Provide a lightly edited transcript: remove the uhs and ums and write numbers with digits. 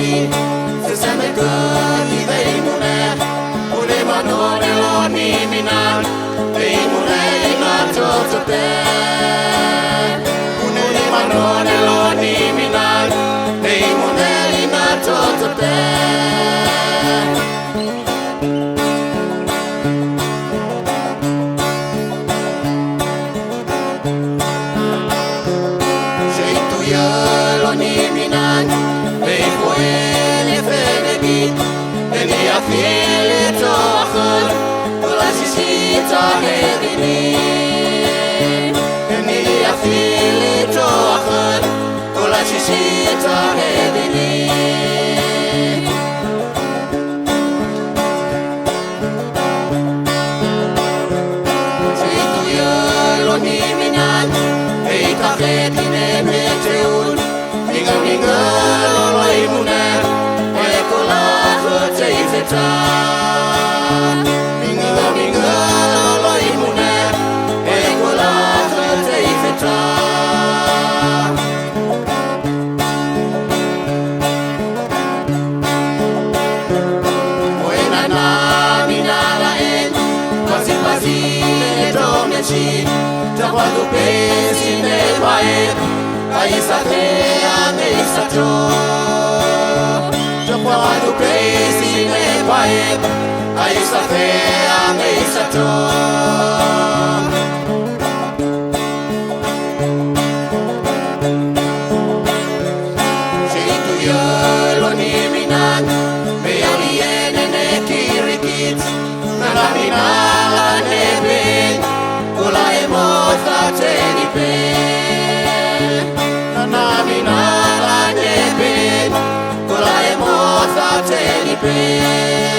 ni se seme că de imune pune manone lo ni minan de imune na tot pe pune manone lo ni minan de imune na tot pe Feel tochen, las is it a hedini. Ni a feel tochen, las is it a hedini. Sei tu yo lo ni minan, ei ta hedine meteun, minga lo imune, ekola Minga lo imune Ekola teifeta Moena na minala en Quasi quasi domeci Taguado pesi ne paen Aisa te ameisa jo Quando pensi nei paesi, hai stato Sei tu io lo niminan, me aliene ne kirikits, nella minala ne ben, cola e morta te di pen, nella minala ne ben, cola e morta te di pen.